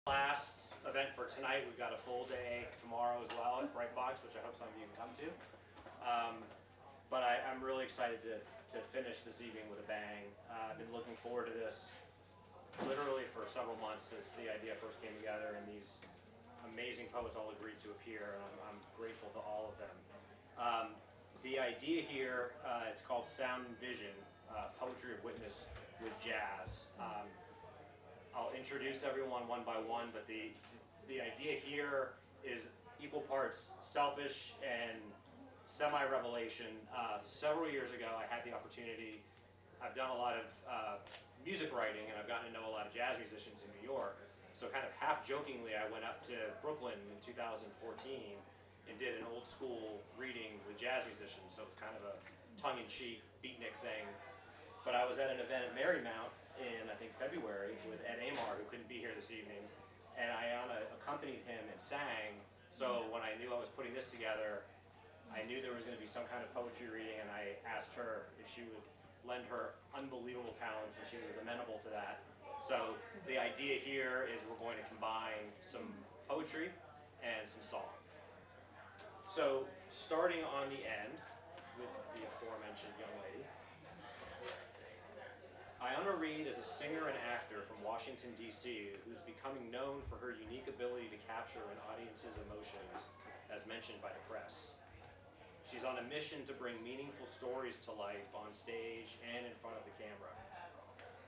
Last event for tonight. We've got a full day tomorrow as well at Brightbox, which I hope some of you can come to. But I'm really excited to finish this evening with a bang. I've been looking forward to this literally for several months since the idea first came together, and these amazing poets all agreed to appear, and I'm grateful to all of them. The idea here, it's called Sound and Vision, Poetry of Witness with Jazz. I'll introduce everyone one by one, but the idea here is equal parts selfish and semi-revelation. Several years ago, I had the opportunity, I've done a lot of music writing, and I've gotten to know a lot of jazz musicians in New York. So kind of half jokingly, I went up to Brooklyn in 2014 and did an old school reading with jazz musicians. So it's kind of a tongue-in-cheek beatnik thing. But I was at an event at Marymount in, I think, February with Ed Amar, who couldn't be here this evening, and Ayana accompanied him and sang. So when I knew I was putting this together, I knew there was going to be some kind of poetry reading, and I asked her if she would lend her unbelievable talents, and she was amenable to that. So the idea here is we're going to combine some poetry and some song. So starting on the end with the aforementioned young lady, Ayana Reed is a singer and actor from Washington, D.C., who's becoming known for her unique ability to capture an audience's emotions, as mentioned by the press. She's on a mission to bring meaningful stories to life on stage and in front of the camera.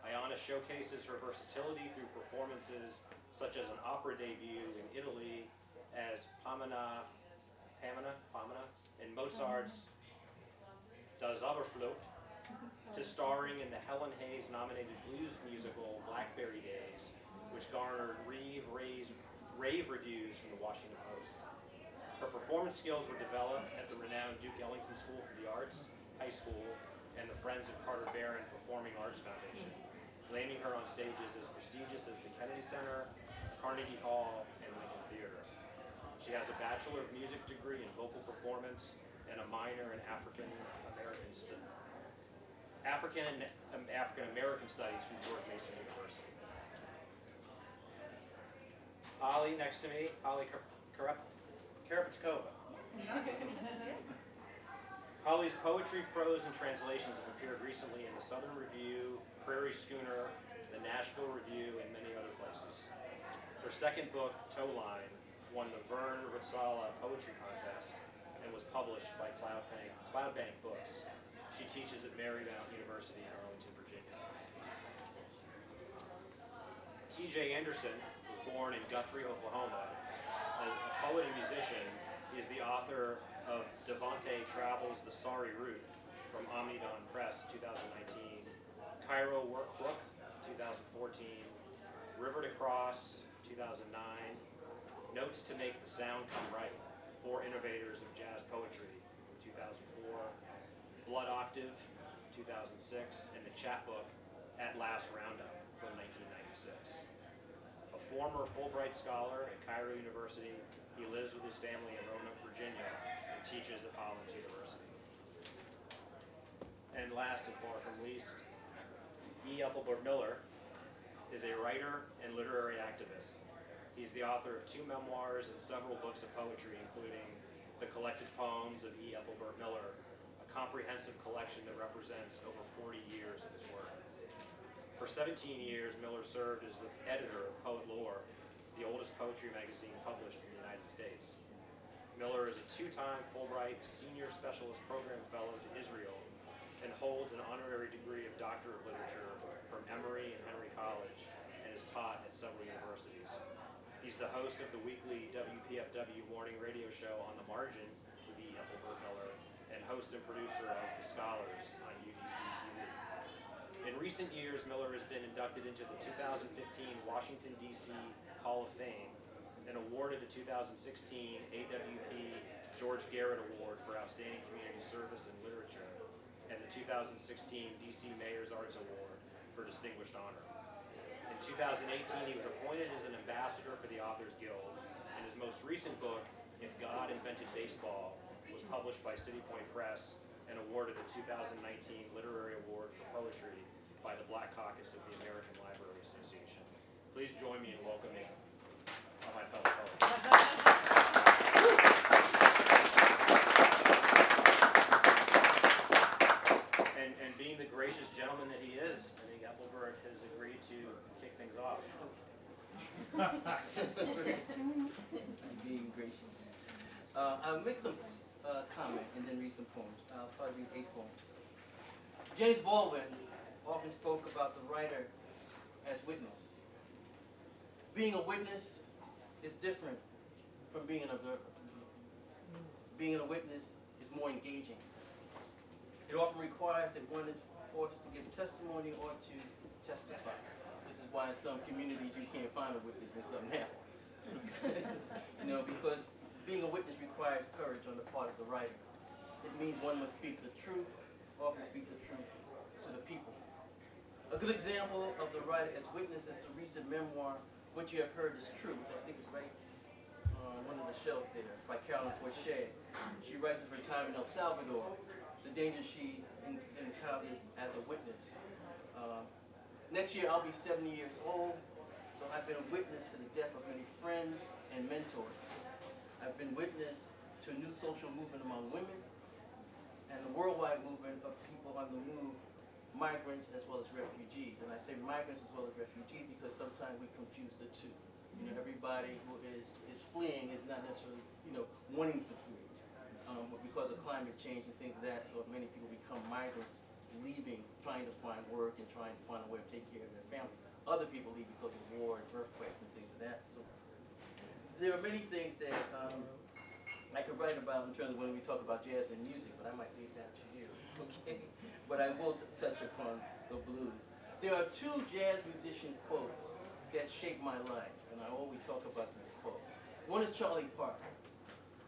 Ayana showcases her versatility through performances such as an opera debut in Italy as Pamina in Mozart's Das Zauberflöte, to starring in the Helen Hayes nominated blues musical Blackberry Days, which garnered rave reviews from the Washington Post. Her performance skills were developed at the renowned Duke Ellington School for the Arts, High School, and the Friends of Carter Barron Performing Arts Foundation, landing her on stages as prestigious as the Kennedy Center, Carnegie Hall, and Lincoln Theater. She has a Bachelor of Music degree in vocal performance and a minor in African American Studies from George Mason University. Holly next to me, Holly Karapetkova. Holly's poetry, prose, and translations have appeared recently in the Southern Review, Prairie Schooner, the Nashville Review, and many other places. Her second book, TOWLINE, won the Vern Ritzala Poetry Contest and was published by Cloudbank Books. She teaches at Marymount University in Arlington, Virginia. T.J. Anderson was born in Guthrie, Oklahoma. A poet and musician, he is the author of Devante Travels the Sorry Route from Omnidon Press, 2019, Cairo Workbook, 2014, River to Cross, 2009, Notes to Make the Sound Come Right, 4 Innovators of Jazz Poetry, 2004, Blood Octave, 2006, and the chapbook At Last Roundup from 1996. A former Fulbright scholar at Cairo University, he lives with his family in Roanoke, Virginia, and teaches at Hollins University. And last and far from least, Ethelbert Miller is a writer and literary activist. He's the author of 2 memoirs and several books of poetry, including The Collected Poems of E. Ethelbert Miller, a comprehensive collection that represents over 40 years of his work. For 17 years, Miller served as the editor of Poet Lore, the oldest poetry magazine published in the United States. Miller is a 2-time Fulbright Senior Specialist Program Fellow to Israel and holds an honorary degree of Doctor of Literature from Emory and Henry College and is taught at several universities. He's the host of the weekly WPFW morning radio show On the Margin with E. Ethelbert Miller and host and producer of The Scholars on UBC TV. In recent years, Miller has been inducted into the 2015 Washington, D.C. Hall of Fame and awarded the 2016 AWP George Garrett Award for Outstanding Community Service in Literature and the 2016 D.C. Mayor's Arts Award for Distinguished Honor. In 2018, he was appointed as an ambassador for the Authors Guild, and his most recent book, If God Invented Baseball, was published by City Point Press and awarded the 2019 Literary Award for Poetry by the Black Caucus of the American Library Association. Please join me in welcoming my fellow colleagues. And being the gracious gentleman that he is, I think Ethelbert has agreed to kick things off. Being gracious. I'll make some comment and then read some poems. I'll probably read 8 poems. James Baldwin often spoke about the writer as witness. Being a witness is different from being an observer. Being a witness is more engaging. It often requires that one is forced to give testimony or to testify. This is why in some communities you can't find a witness when something happens. Because being a witness requires courage on the part of the writer. It means one must speak the truth, often speak the truth to the people. A good example of the writer as witness is the recent memoir, What You Have Heard Is True, which I think is right on one of the shelves there, by Carolyn Forche. She writes of her time in El Salvador, the dangers she encountered as a witness. Next year I'll be 70 years old, so I've been a witness to the death of many friends and mentors. I've been witness to a new social movement among women and the worldwide movement of people on the move, migrants as well as refugees. And I say migrants as well as refugees because sometimes we confuse the two. Everybody who is fleeing is not necessarily, wanting to flee. Because of climate change and things of that, so many people become migrants, leaving, trying to find work and trying to find a way to take care of their family. Other people leave because of war and earthquakes and things of that. So there are many things that I could write about in terms of when we talk about jazz and music, but I might leave that to you, okay? But I will touch upon the blues. There are 2 jazz musician quotes that shaped my life, and I always talk about these quotes. One is Charlie Parker.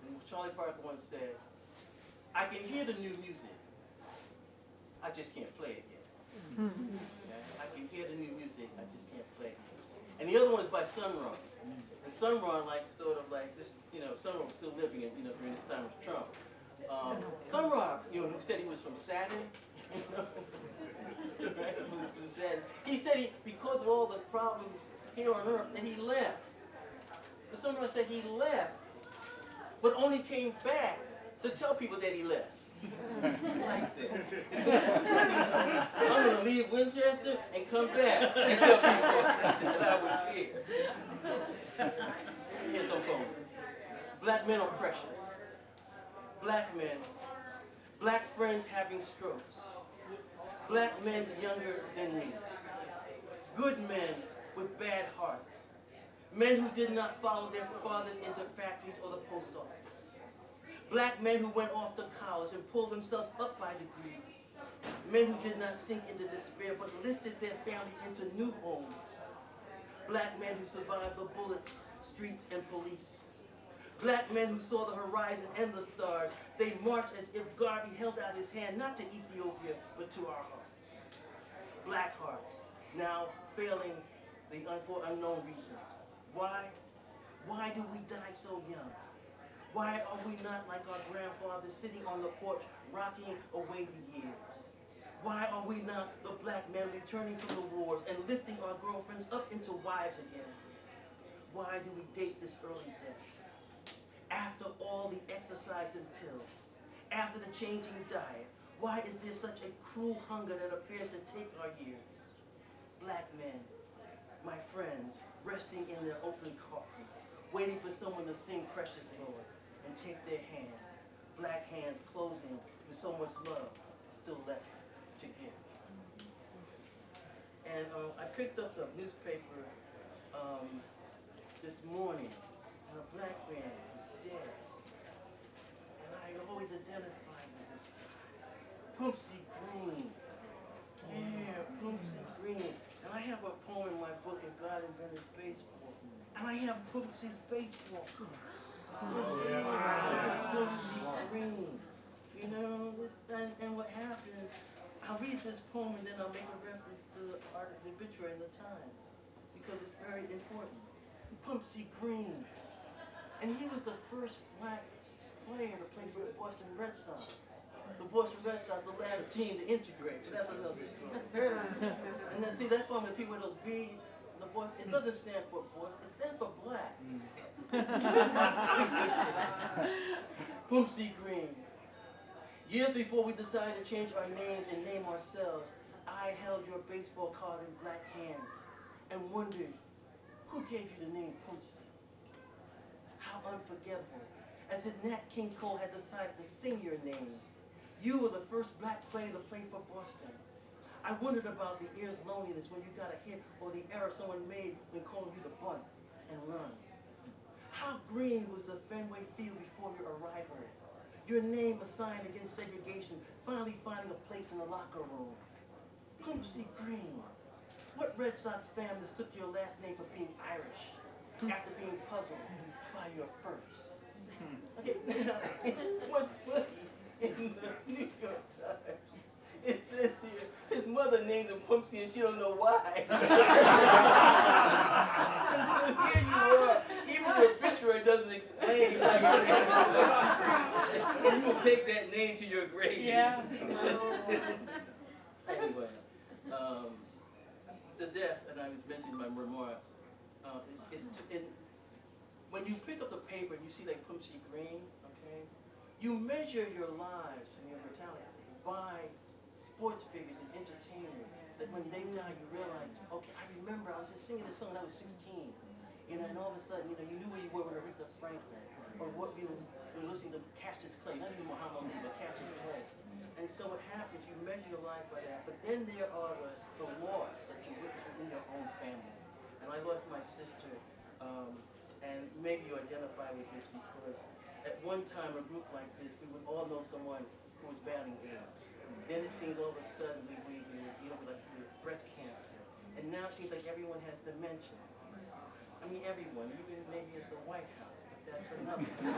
And Charlie Parker once said, "I can hear the new music, I just can't play it yet." Okay? I can hear the new music, I just can't play it. And the other one is by Sun Ra. And Sun Ra, Sun Ra was still living during this time of Trump. Sun Ra, who said he was from Saturn, right? He said because of all the problems here on Earth, that he left. But Sun Ra said he left, but only came back to tell people that he left. Like that. I'm going to leave Winchester and come back and tell people that I was here. Here's some poems. Black men are precious. Black men. Black friends having strokes. Black men younger than me. Good men with bad hearts. Men who did not follow their fathers into factories or the post office. Black men who went off to college and pulled themselves up by degrees. Men who did not sink into despair but lifted their family into new homes. Black men who survived the bullets, streets, and police. Black men who saw the horizon and the stars. They marched as if Garvey held out his hand not to Ethiopia but to our hearts. Black hearts, now failing for unknown reasons. Why? Why do we die so young? Why are we not like our grandfathers sitting on the porch rocking away the years? Why are we not the black men returning from the wars and lifting our girlfriends up into wives again? Why do we date this early death? After all the exercise and pills, after the changing diet, why is there such a cruel hunger that appears to take our years? Black men, my friends, resting in their open coffins, waiting for someone to sing Precious Lord and take their hand. Black hands closing with so much love still left to give. And I picked up the newspaper this morning, and a black man was dead. And I always identified with this guy, Pumpsie Green. Yeah, Pumpsie Green. And I have a poem in my book, And God Invented Baseball. And I have Pumpsie's baseball. This is Pumpsie Green. And what happened, I'll read this poem and then I'll make a reference to the obituary in the Times, because it's very important. Pumpsie Green. And he was the first black player to play for the Boston Red Sox. The Boston Red Sox, the last team to integrate. So that's another story. And then see, that's why when people with those big the boys, it doesn't stand for boys, it stands for black. Pumpsie Green. Years before we decided to change our names and name ourselves, I held your baseball card in black hands and wondered, who gave you the name Pumpsie? How unforgettable, as if Nat King Cole had decided to sing your name. You were the first black player to play for Boston. I wondered about the ear's loneliness when you got a hit or the error someone made when calling you to bunt and run. How green was the Fenway Field before your arrival? Your name assigned against segregation, finally finding a place in the locker room. Pumpsie Green. What Red Sox fan mistook your last name for being Irish after being puzzled by your first? Okay, now, what's funny in the New York Times, it says here, his mother named him Pumpsie and she don't know why. And so here you are, even the obituary doesn't explain how your name is Pumpsie Green. And you will take that name to your grave. Yeah. Anyway, the death, and I mentioned in my remarks, when you pick up the paper and you see like Pumpsie Green, okay, you measure your lives and your mortality by sports figures and entertainers. That when they die, you realize, okay, I remember I was just singing this song when I was 16, and all of a sudden, you knew where you were with Aretha Franklin, or what you were listening to Cassius Clay, not even Muhammad Ali, but Cassius Clay. And so what happens, you measure your life by that, but then there are the loss that you witness within your own family. And I lost my sister, and maybe you identify with this because at one time, a group like this, we would all know someone who was battling AIDS. Then it seems all of a sudden we like breast cancer. And now it seems like everyone has dementia. I mean, everyone, even maybe at the White House, but that's another story.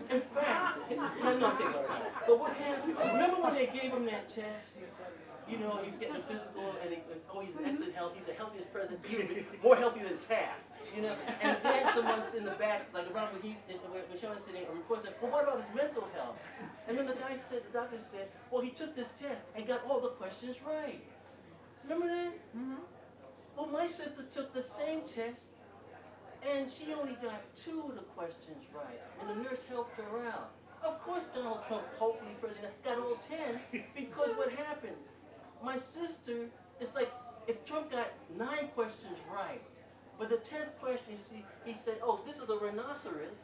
In fact, I'm not taking time, but what happened, remember when they gave him that test? You know, he was getting a physical, and he's in excellent health, he's the healthiest president, even more healthy than Taft. You know, and then someone's in the back, like around where Sean is sitting, a reporter said, well, what about his mental health? And then the doctor said, well, he took this test and got all the questions right. Remember that? Mm-hmm. Well, my sister took the same test, and she only got 2 of the questions right, and the nurse helped her out. Of course, Donald Trump, hopefully president, got all 10, because what happened? My sister, it's like if Trump got 9 questions right, but the 10th question, he said, oh, this is a rhinoceros.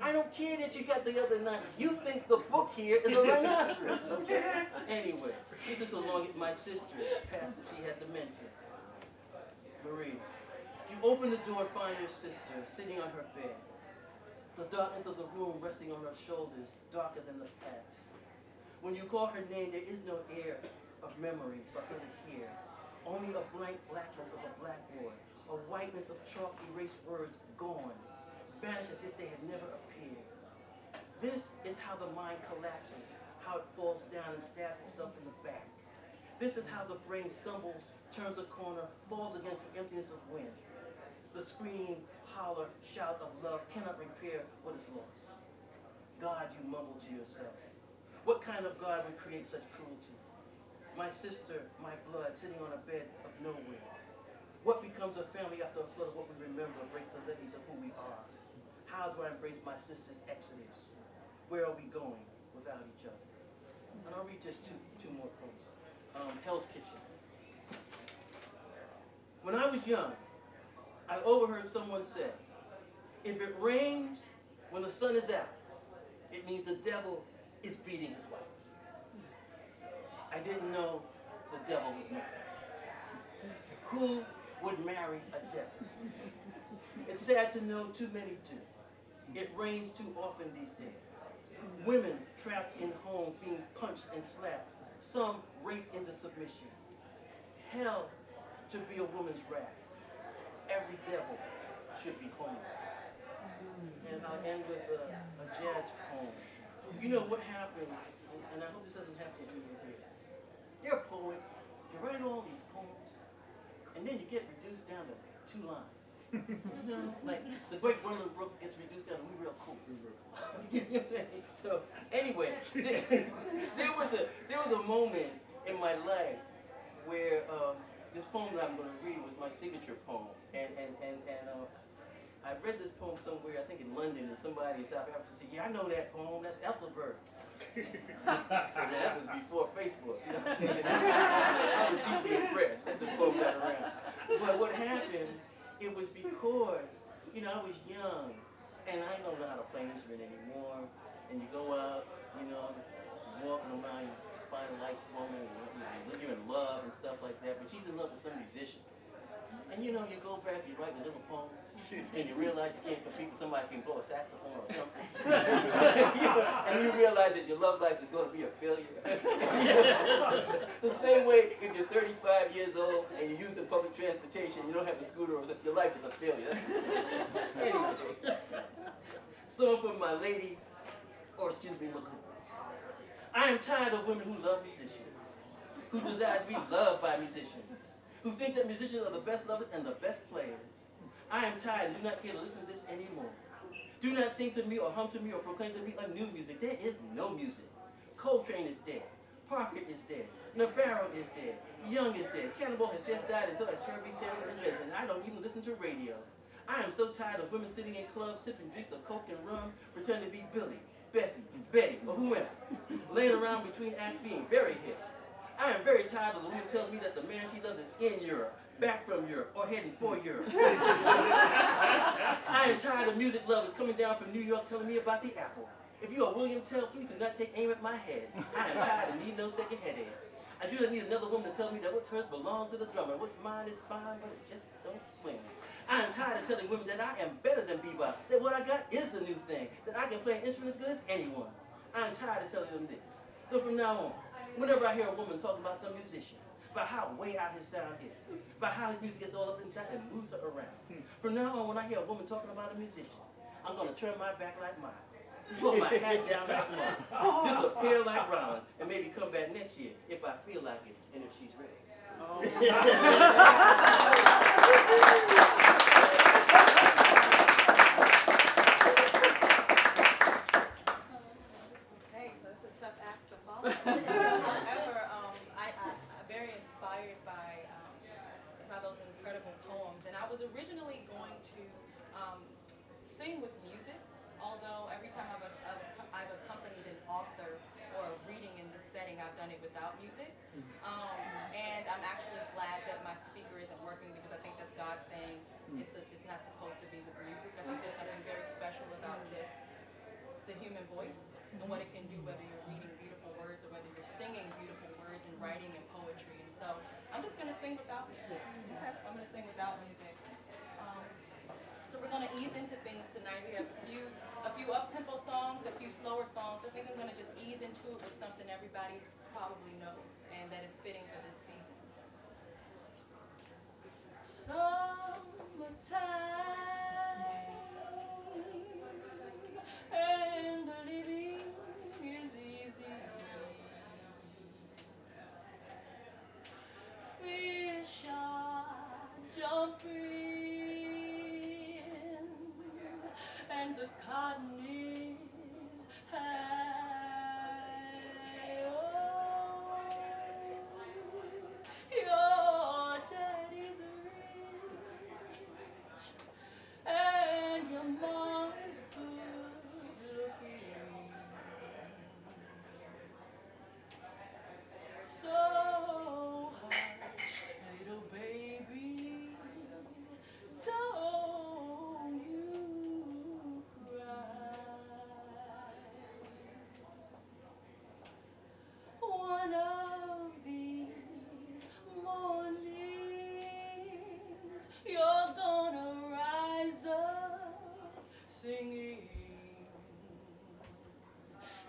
I don't care that you got the other 9. You think the book here is a rhinoceros, okay? Anyway, this is along my sister, Pastor, she had dementia. Marie, you open the door and find your sister sitting on her bed. The darkness of the room resting on her shoulders, darker than the past. When you call her name, there is no air of memory for her to hear. Only a blank blackness of a blackboard. A whiteness of chalk erased words gone, vanished as if they had never appeared. This is how the mind collapses, how it falls down and stabs itself in the back. This is how the brain stumbles, turns a corner, falls against the emptiness of wind. The scream, holler, shout of love cannot repair what is lost. God, you mumble to yourself. What kind of God would create such cruelty? My sister, my blood, sitting on a bed of nowhere. What becomes of family after a flood of what we remember breaks the levees of who we are? How do I embrace my sister's exodus? Where are we going without each other? And I'll read just two more poems. Hell's Kitchen. When I was young, I overheard someone say, if it rains when the sun is out, it means the devil is beating his wife. I didn't know the devil was married. Who would marry a devil? It's sad to know too many do. It rains too often these days. Women trapped in homes being punched and slapped, some raped into submission. Hell should be a woman's wrath. Every devil should be homeless. And I'll end with a jazz poem. You know what happens, and I hope this doesn't happen to you here. You're a poet, you write all these poems, and then you get reduced down to 2 lines. You know, like the great Gwendolyn Brooks gets reduced down to "We Real Cool." You know what I'm saying? So anyway, there was a moment in my life where this poem that I'm going to read was my signature poem. And I read this poem somewhere, I think in London, and somebody in South Africa said, yeah, I know that poem, that's Ethelbert. So that was before Facebook, you know what I'm saying? I was deeply impressed that this poem got around. But what happened, it was because, you know, I was young, and I don't know how to play an instrument anymore. And you go out, you know, walking around, you find a nice woman, you're in love and stuff like that, but she's in love with some musician. And you know, you go back, you write a little poem, and you realize you can't compete with somebody who can blow a saxophone or something. You know, and you realize that your love life is going to be a failure. The same way, if you're 35 years old and you use the public transportation, you don't have a scooter, or something, your life is a failure. Anyway, so for my lady, or excuse me, look. I am tired of women who love musicians, who desire to be loved by musicians, who think that musicians are the best lovers and the best players. I am tired and do not care to listen to this anymore. Do not sing to me or hum to me or proclaim to me a new music. There is no music. Coltrane is dead. Parker is dead. Navarro is dead. Young is dead. Cannonball has just died, and so has Herbie Sanders and Liz, and I don't even listen to radio. I am so tired of women sitting in clubs, sipping drinks of Coke and rum, pretending to be Billy, Bessie, Betty, or whoever, laying around between acts being very hip. I am very tired of the woman tells me that the man she loves is in Europe, back from Europe, or heading for Europe. I am tired of music lovers coming down from New York telling me about the apple. If you are William Tell, please do not take aim at my head. I am tired and need no second headaches. I do not need another woman to tell me that what's hers belongs to the drummer. What's mine is fine, but it just don't swing. I am tired of telling women that I am better than bebop, that what I got is the new thing, that I can play an instrument as good as anyone. I am tired of telling them this. So from now on, whenever I hear a woman talking about some musician, about how way out his sound is, about how his music gets all up inside and moves her around, from now on, when I hear a woman talking about a musician, I'm going to turn my back like Miles, pull my hat down like Mark, disappear like Rollins, and maybe come back next year if I feel like it and if she's ready. However, I'm very inspired by those incredible poems, and I was originally going to sing with music, although every time I've accompanied an author or a reading in this setting, I've done it without music. And I'm actually glad that my speaker isn't working, because I think that's God saying it's not supposed to be with music. I think there's something very special about just the human voice and what it can do, whether you're reading beautiful words or whether you're singing beautiful words and writing and poetry. And so I'm just going to sing without music. I'm going to sing without music. So we're going to ease into things tonight. We have a few up-tempo songs, a few slower songs. I think I'm going to just ease into it with something everybody probably knows and that is fitting for this season. Summertime and the living is easy. Fish are jumping and the cotton is high. Oh, your daddy's rich and your mom's good looking. So hush, little baby, don't you cry. One of these mornings, you're gonna rise up singing.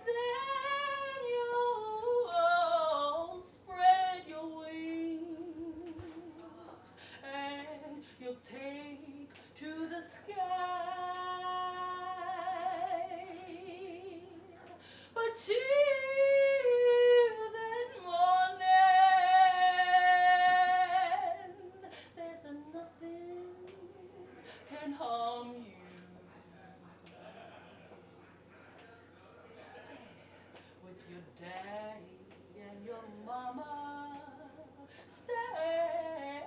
Then you'll spread your wings and you'll take to the sky. But till that morning, there's nothing can harm you. With your daddy and your mama standing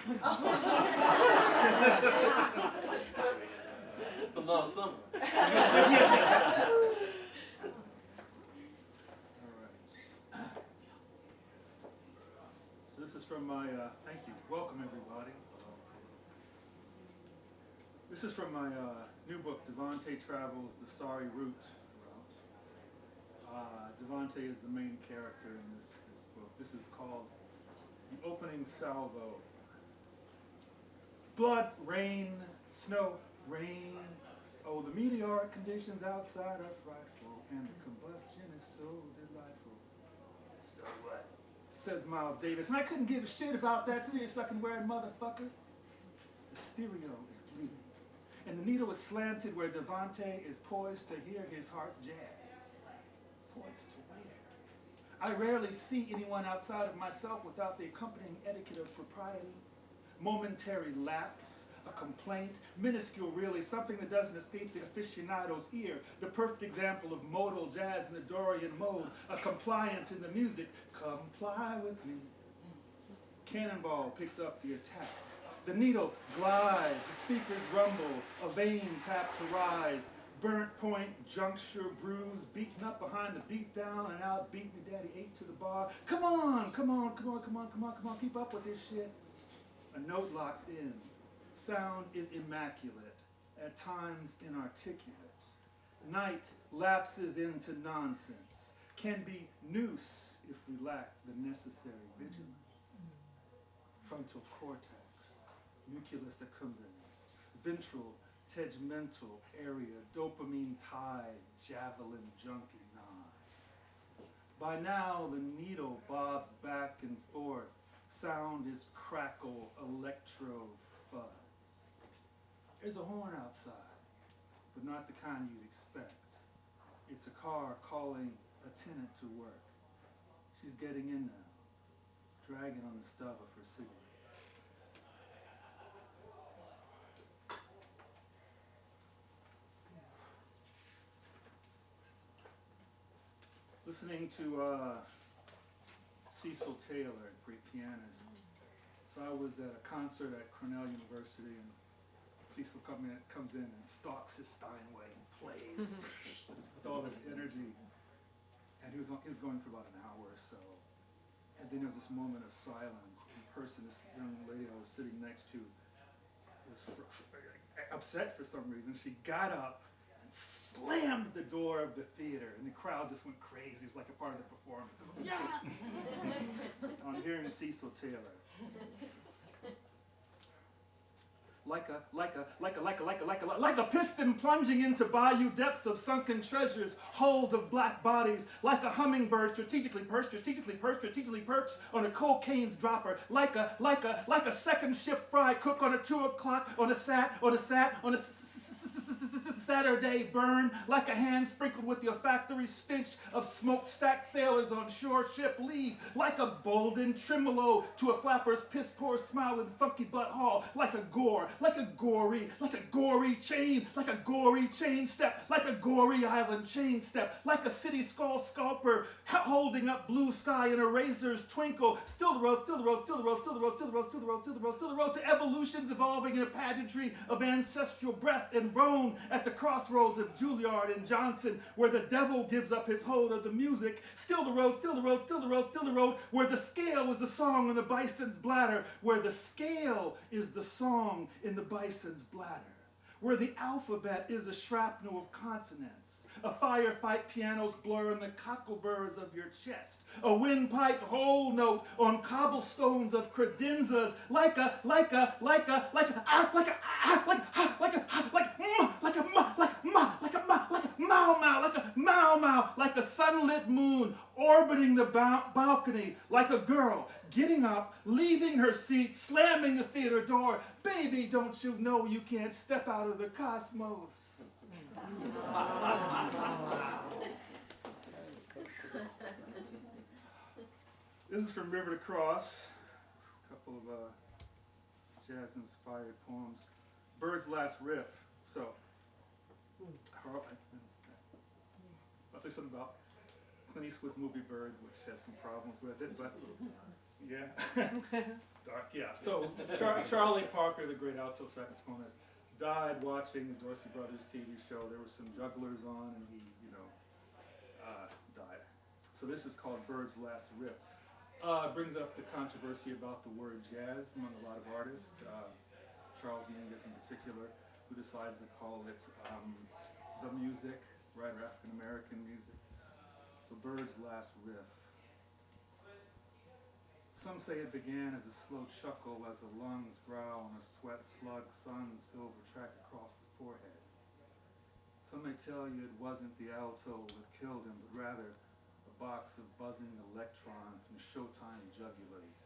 It's a long summer. So this is from my, thank you, welcome everybody. This is from my new book, Devante Travels the Sorry Route. Devante is the main character in this book. This is called The Opening Salvo. Blood, rain, snow, rain. Oh, the meteoric conditions outside are frightful, and the combustion is so delightful. So what? Says Miles Davis, and I couldn't give a shit about that serious looking wearing motherfucker. The stereo is bleeding, and the needle is slanted where Devante is poised to hear his heart's jazz. Poised to where? I rarely see anyone outside of myself without the accompanying etiquette of propriety. Momentary lapse, a complaint, minuscule really, something that doesn't escape the aficionado's ear. The perfect example of modal jazz in the Dorian mode, a compliance in the music. Comply with me. Cannonball picks up the attack. The needle glides, the speakers rumble, a vein tap to rise. Burnt point, juncture, bruise, beaten up behind the beat down and out, beat me daddy 8 to the bar. Come on, come on, come on, come on, come on, come on, keep up with this shit. A note locks in. Sound is immaculate, at times inarticulate. Night lapses into nonsense, can be noose if we lack the necessary vigilance. Frontal cortex, nucleus accumbens, ventral, tegmental area, dopamine tide, javelin junkie nine. By now the needle bobs back and forth. Sound is crackle, electro fuzz. There's a horn outside, but not the kind you'd expect. It's a car calling a tenant to work. She's getting in now, dragging on the stub of her cigarette. Listening to Cecil Taylor, a great pianist. So I was at a concert at Cornell University, and Cecil comes in and stalks his Steinway and plays with all this energy. And he was going for about an hour or so. And then there was this moment of silence. In person, this young lady I was sitting next to was upset for some reason. She got up and slammed the door of the theater, and the crowd just went crazy. It was like a part of the performance. It was, yeah! I'm hearing Cecil Taylor. Like a piston plunging into bayou depths of sunken treasures, hold of black bodies, like a hummingbird strategically perched on a cocaine's dropper, like a second shift fry cook on a 2 o'clock on a Saturday burn, like a hand sprinkled with the olfactory stench of smokestack sailors on shore ship leave, like a bolden tremolo to a flapper's piss-poor smile in funky butt hall, like a gory chain step, like a gory island chain step, like a city skull scalper holding up blue sky in a razor's twinkle, still the road to evolutions evolving in a pageantry of ancestral breath and bone at the crossroads of Juilliard and Johnson, where the devil gives up his hold of the music. Still the road, where the scale is the song in the bison's bladder, where the scale is the song in the bison's bladder, where the alphabet is the shrapnel of consonants, a firefight piano's blur in the cockleburrs of your chest, a windpipe whole note on cobblestones of credenzas, like a mau, like a sunlit moon orbiting the balcony, like a girl getting up, leaving her seat, slamming the theater door. Baby, don't you know you can't step out of the cosmos? This is from River to Cross, a couple of jazz-inspired poems. Bird's last riff. So, I'll say something about Clint Eastwood's movie Bird, which has some problems with it, but Yeah. Dark, yeah. So Charlie Parker, the great alto saxophonist, died watching the Dorsey Brothers TV show. There were some jugglers on, and he, died. So this is called Bird's Last Riff. Brings up the controversy about the word jazz among a lot of artists. Charles Mingus in particular, who decides to call it the music, right, or African American music. So Bird's Last Riff. Some say it began as a slow chuckle as the lungs growl and a sweat slug sun's silver track across the forehead. Some may tell you it wasn't the alto that killed him, but rather a box of buzzing electrons from Showtime jugulars.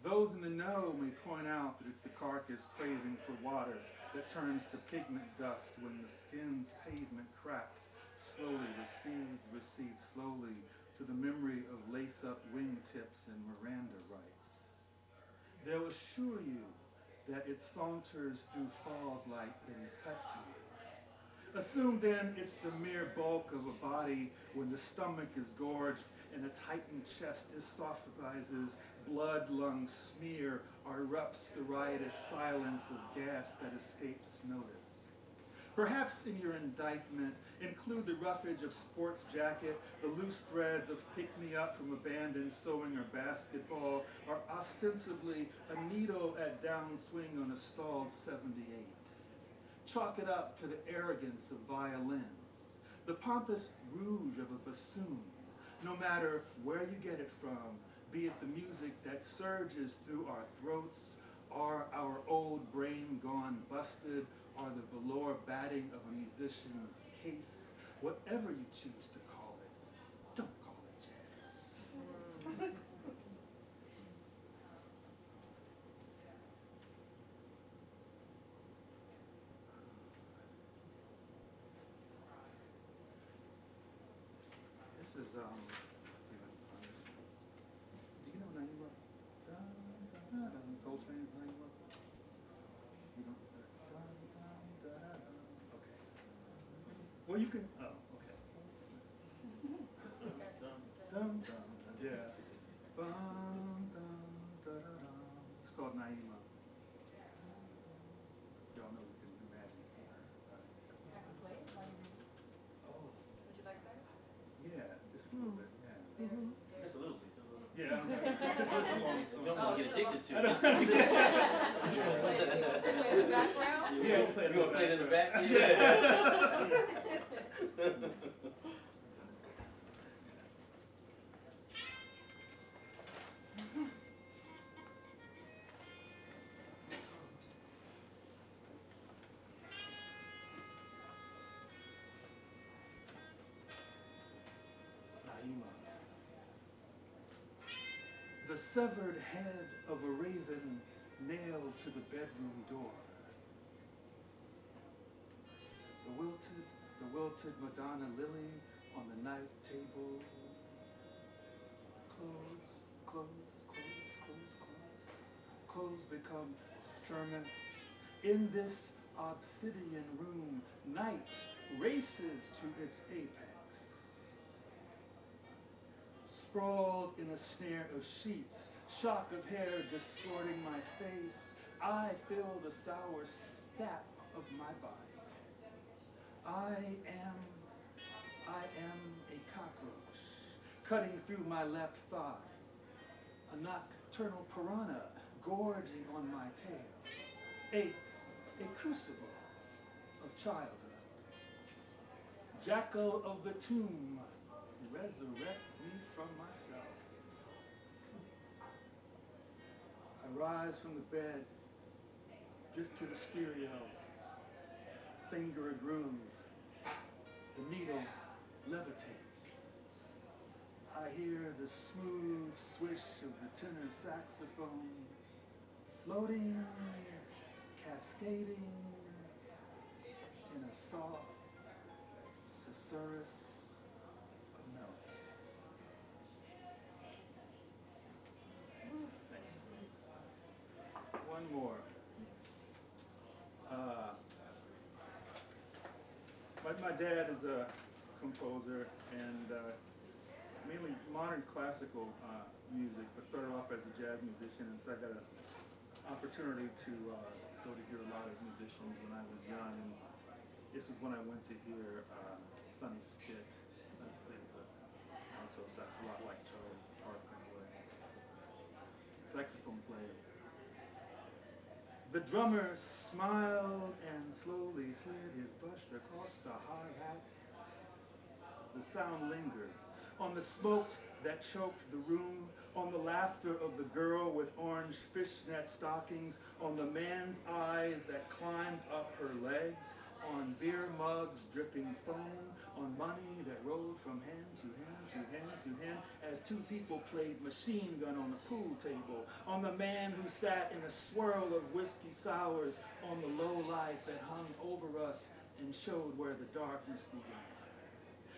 Those in the know may point out that it's the carcass craving for water that turns to pigment dust when the skin's pavement cracks, slowly recedes slowly to the memory of lace-up wingtips and Miranda rights. They'll assure you that it saunters through fog like in cut to you. Assume then it's the mere bulk of a body when the stomach is gorged and a tightened chest esophagises, blood lungs smear or erupts the riotous silence of gas that escapes notice. Perhaps in your indictment, include the roughage of sports jacket, the loose threads of pick-me-up from abandoned sewing or basketball, or ostensibly a needle at downswing on a stalled 78. Chalk it up to the arrogance of violins, the pompous rouge of a bassoon, no matter where you get it from, be it the music that surges through our throats, or our old brain gone busted, or the velour batting of a musician's case, whatever you choose to call it, don't call it jazz. This is, do you know Naima? Coltrane's Naima? You don't? Okay. Well, you can, oh, okay. Dum, dum, yeah. Bum, dum, da, da, dum. It's called Naima. Y'all know we can imagine. I can play it. Oh, Would you like that? yeah, just a little bit, yeah. Just a little bit. Yeah, it's a long You don't song. want to get addicted to I it. don't- You wanna play it in the background? Yeah, we'll play it in You want to play it in the back? Naima. The severed head of a raven nailed to the bedroom door. The wilted Madonna lily on the night table. Clothes become sermons. In this obsidian room, night races to its apex. Sprawled in a snare of sheets, shock of hair distorting my face, I feel the sour sap of my body. I am a cockroach, cutting through my left thigh, a nocturnal piranha gorging on my tail, a crucible of childhood. Jackal of the tomb, resurrect me from myself. I rise from the bed, drift to the stereo, finger a groove. The needle levitates. I hear the smooth swish of the tenor saxophone, floating, cascading in a soft susurrus of notes. Thanks. One more. My dad is a composer, and mainly modern classical music, but started off as a jazz musician, and so I got an opportunity to go to hear a lot of musicians when I was young. And this is when I went to hear Sonny Stitt. Sonny Stitt is a alto sax, a lot like Charlie Parker in a way. Saxophone player. The drummer smiled and slowly slid his brush across the hi-hats. The sound lingered on the smoke that choked the room, on the laughter of the girl with orange fishnet stockings, on the man's eye that climbed up her legs, on beer mugs dripping foam, on money that rolled from hand to hand to hand to hand as two people played machine gun on the pool table, on the man who sat in a swirl of whiskey sours, on the low light that hung over us and showed where the darkness began.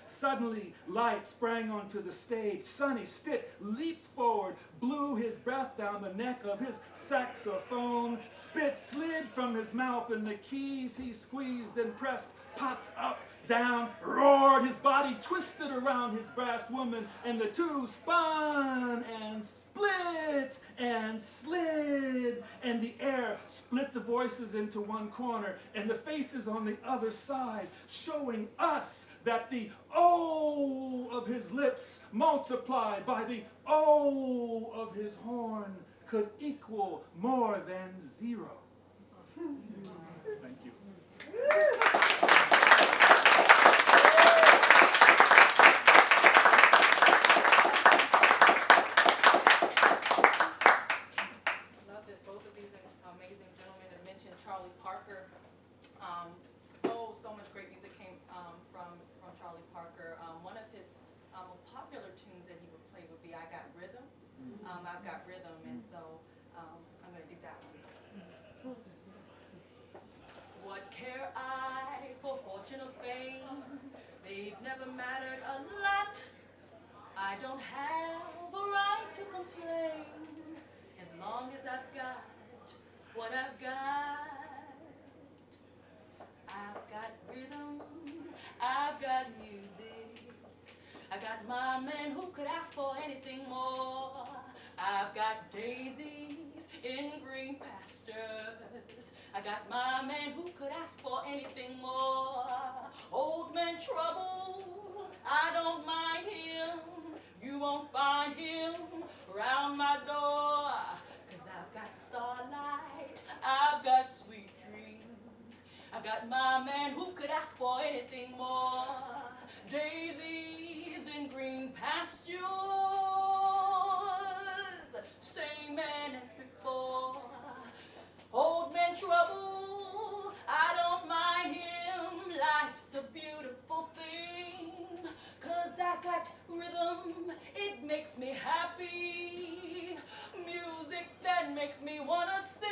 Suddenly, light sprang onto the stage. Sonny Stitt leaped forward, blew his breath down the neck of his saxophone. Spit slid from his mouth, and the keys he squeezed and pressed popped up, down, roared. His body twisted around his brass woman, and the two spun and split and slid, and the air split the voices into one corner and the faces on the other side, showing us that the O of his lips multiplied by the O of his horn could equal more than 0. Thank you. Loved it. Both of these amazing gentlemen that mentioned Charlie Parker. So much great music came from Charlie Parker. One of his most popular tunes that he would play would be "I Got Rhythm." I've got rhythm, and so I'm going to do that one. What care I for fortune or fame? They've never mattered a lot. I don't have a right to complain as long as I've got what I've got. I've got rhythm, I've got music. I got my man who could ask for anything more. I've got daisies in green pastures. I got my man who could ask for anything more. Old man trouble, I don't mind him. You won't find him around my door. 'Cause I've got starlight, I've got sweet dreams. I got my man who could ask for anything more. Daisies in green pastures, same man as before. Old man trouble, I don't mind him. Life's a beautiful thing. 'Cause I got rhythm, it makes me happy. Music that makes me wanna sing.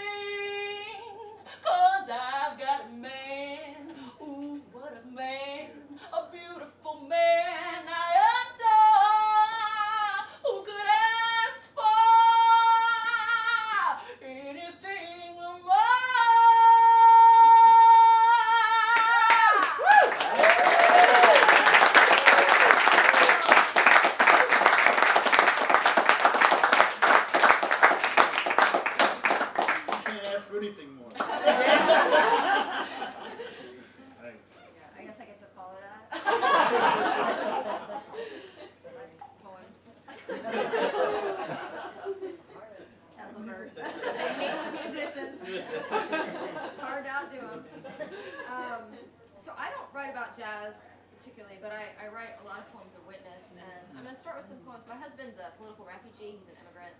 'Cause I've got a man, ooh, what a man, a beautiful man I adore. Who could ask for anything more? You can't ask for anything more. Nice. Yeah, I guess I get to follow that. Select poems. Ethelbert. I hate musicians. It's hard to outdo them. So I don't write about jazz particularly, but I write a lot of poems of witness, and I'm going to start with some poems. My husband's a political refugee. He's an immigrant,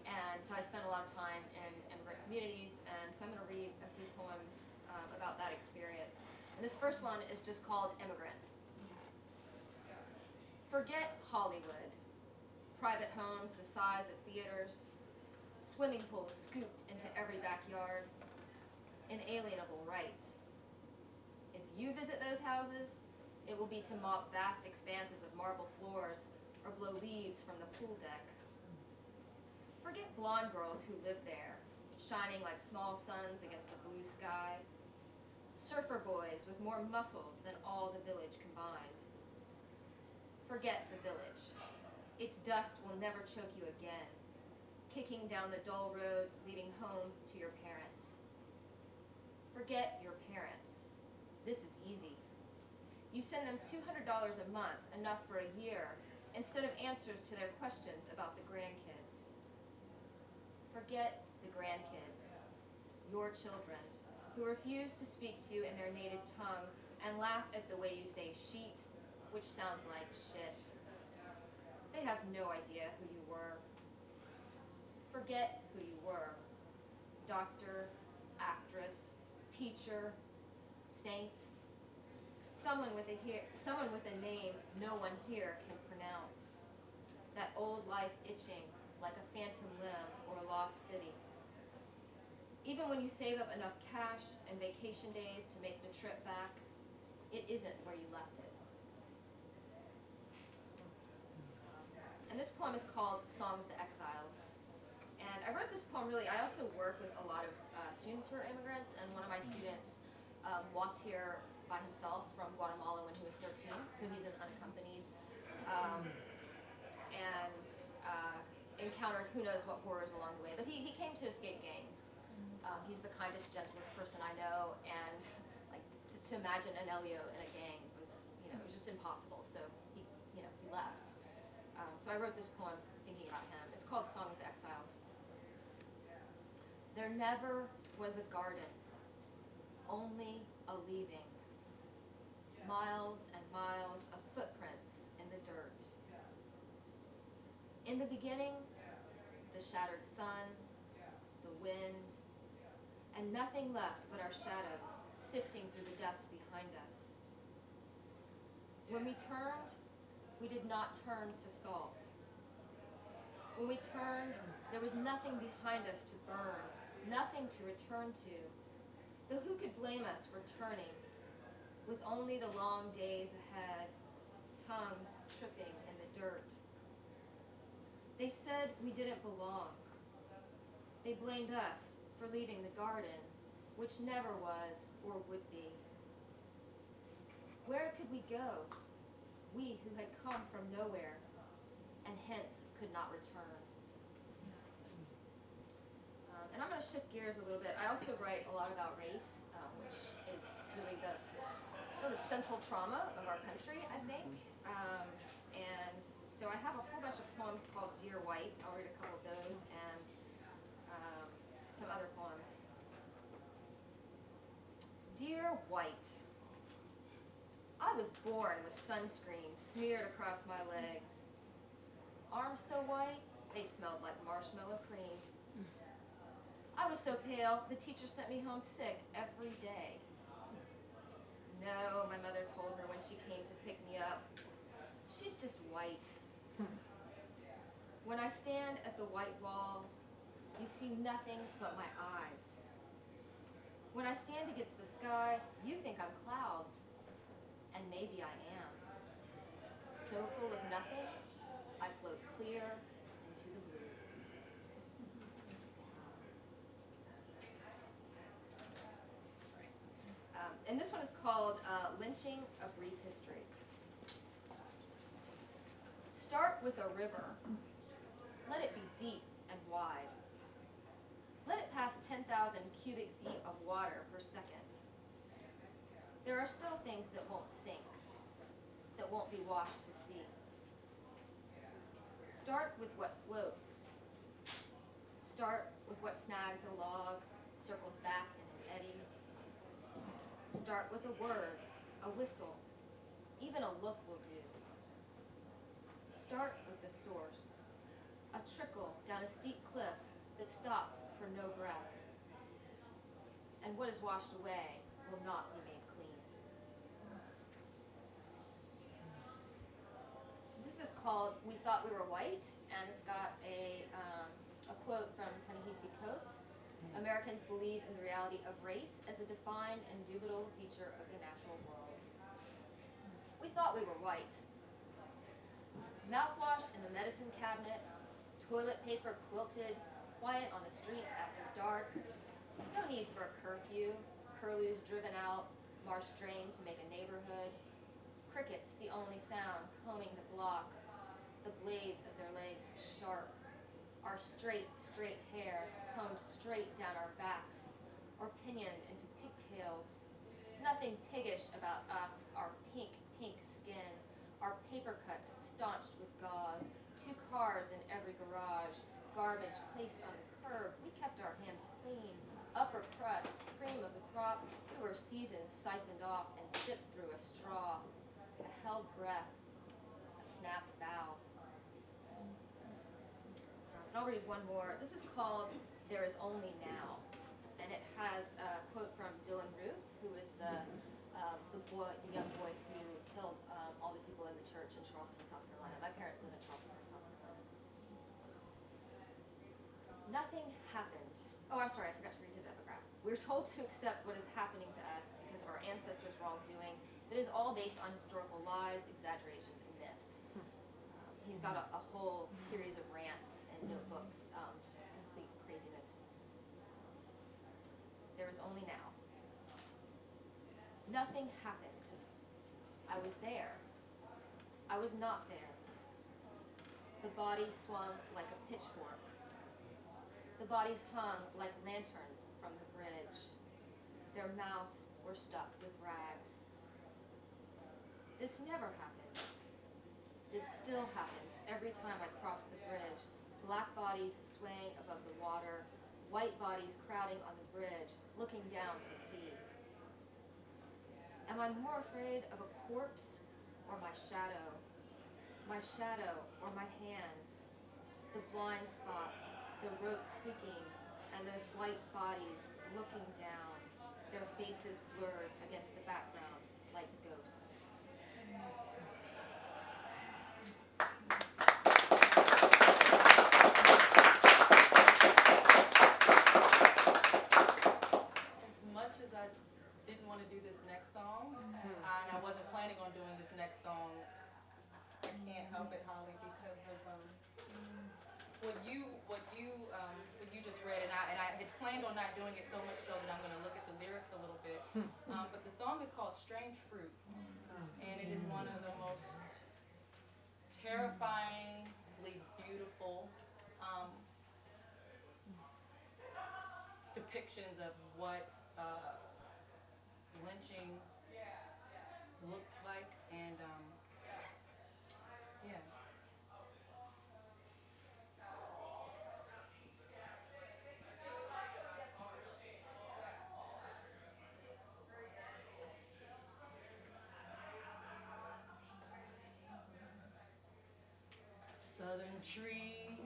and so I spend a lot of time in immigrant communities, and so I'm going to read a few poems about that experience. And this first one is just called Immigrant. Forget Hollywood. Private homes the size of theaters. Swimming pools scooped into every backyard. Inalienable rights. If you visit those houses, it will be to mop vast expanses of marble floors or blow leaves from the pool deck. Forget blonde girls who live there, shining like small suns against a blue sky. Surfer boys with more muscles than all the village combined. Forget the village. Its dust will never choke you again, kicking down the dull roads leading home to your parents. Forget your parents. This is easy. You send them $200 a month, enough for a year, instead of answers to their questions about the grandkids. Forget the grandkids, your children, who refuse to speak to you in their native tongue and laugh at the way you say sheet, which sounds like shit. They have no idea who you were. Forget who you were. Doctor, actress, teacher, saint. Someone with a name no one here can pronounce. That old life itching like a phantom limb or a lost city. Even when you save up enough cash and vacation days to make the trip back, it isn't where you left it. And this poem is called Song of the Exiles. And I wrote this poem I also work with a lot of students who are immigrants, and one of my students walked here by himself from Guatemala when he was 13, so he's an unaccompanied, and encountered who knows what horrors along the way. But he came to escape gangs. He's the kindest, gentlest person I know, and like to imagine an Elio in a gang was, it was just impossible. So he left. So I wrote this poem thinking about him. It's called Song of the Exiles. There never was a garden, only a leaving. Miles and miles of footprints in the dirt. In the beginning, the shattered sun, the wind, and nothing left but our shadows sifting through the dust behind us. When we turned, we did not turn to salt. When we turned, there was nothing behind us to burn, nothing to return to. Though who could blame us for turning, with only the long days ahead, tongues tripping in the dirt? They said we didn't belong. They blamed us for leaving the garden, which never was or would be. Where could we go, we who had come from nowhere, and hence could not return? And I'm going to shift gears a little bit. I also write a lot about race, which is really the sort of central trauma of our country, I think. And so I have a whole bunch of poems called Dear White. I'll read a couple of those, and some other poems. Dear White, I was born with sunscreen smeared across my legs. Arms so white, they smelled like marshmallow cream. I was so pale, the teacher sent me home sick every day. No, my mother told her when she came to pick me up, she's just white. When I stand at the white wall, you see nothing but my eyes. When I stand against the sky, you think I'm clouds, and maybe I am. So full of nothing, I float clear into the blue. And this one is called Lynching, A Brief History. Start with a river. Let it be deep and wide. Let it pass 10,000 cubic feet of water per second. There are still things that won't sink, that won't be washed to sea. Start with what floats. Start with what snags a log, circles back in an eddy. Start with a word, a whistle, even a look will do. Start with the source, a trickle down a steep cliff that stops for no breath. And what is washed away will not be made clean. This is called We Thought We Were White, and it's got a quote from Ta-Nehisi Coates. Americans believe in the reality of race as a defined and dubitable feature of the natural world. We thought we were white. Mouthwash in the medicine cabinet, toilet paper quilted, quiet on the streets after dark. No need for a curfew, curlews driven out, marsh drained to make a neighborhood. Crickets the only sound combing the block. the blades of their legs sharp, our straight hair combed straight down our backs, or pinioned into pigtails. Nothing piggish about us, our pink skin, our paper cuts staunched with gauze, 2 cars in every garage, garbage placed on the curb. We kept our hands clean, upper crust, cream of the crop. We were seasons siphoned off and sipped through a straw, a held breath, a snapped bow. And I'll read one more. This is called There Is Only Now. And it has a quote from Dylan Roof, who is the young boy who killed all the people in the church in Charleston, South Carolina. My parents live in Charleston, South Carolina. Nothing happened. Oh, I'm sorry, I forgot to read his epigraph. We're told to accept what is happening to us because of our ancestors' wrongdoing. That is all based on historical lies, exaggerations, and myths. He's got a whole series of rants and notebooks, just complete craziness. There is only now. Nothing happened. I was there. I was not there. The body swung like a pitchfork. The bodies hung like lanterns from the bridge. Their mouths were stuck with rags. This never happened. This still happens every time I cross the bridge. Black bodies swaying above the water, white bodies crowding on the bridge, looking down to see. Am I more afraid of a corpse or my shadow? My shadow or my hands? The blind spot, the rope creaking, and those white bodies looking down, their faces blurred against the background like ghosts. As much as I didn't want to do this next song, and I wasn't planning on doing this next song, I can't help it, Holly, because of what you just read, and I had planned on not doing it so much so that I'm going to look at the lyrics a little bit. But the song is called "Strange Fruit," and it is one of the most terrifyingly beautiful depictions of what lynching looked like, and yeah. Southern trees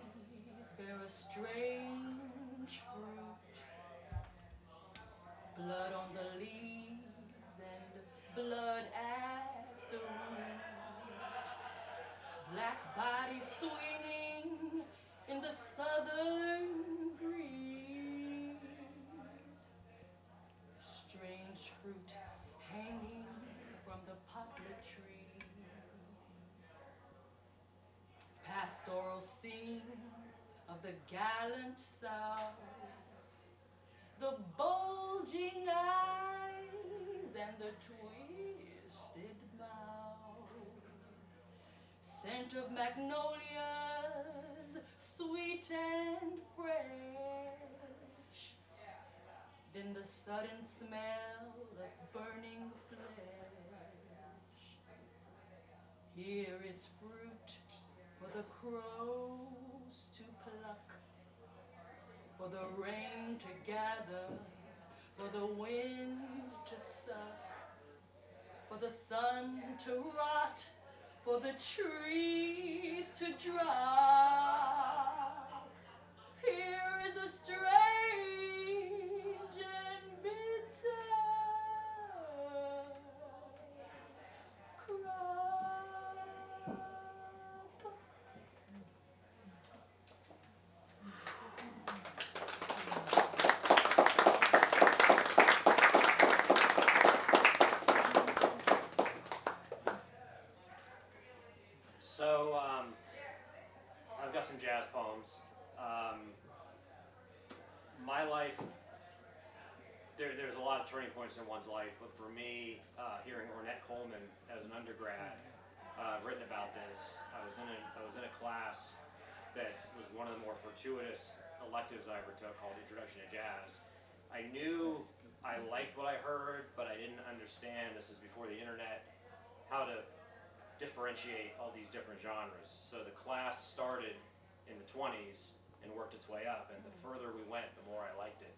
bear a strange fruit, blood on the leaves and blood at the root, black bodies swinging in the southern breeze, strange fruit hanging from the poplar tree. Pastoral scene of the gallant South, the bulging eyes and the twisted mouth, scent of magnolias, sweet and fresh, then the sudden smell of burning flesh. Here is fruit for the crows to pluck, for the rain to gather, for the wind to suck, for the sun to rot, for the trees to drop. Here is a strange and bitter crop. So, I've got some jazz poems. My life, there's a lot of turning points in one's life, but for me, hearing Ornette Coleman as an undergrad written about this. I was in a class that was one of the more fortuitous electives I ever took, called Introduction to Jazz. I knew I liked what I heard, but I didn't understand, this is before the internet, how to differentiate all these different genres. So the class started in the 20s and worked its way up, and the further we went, the more I liked it.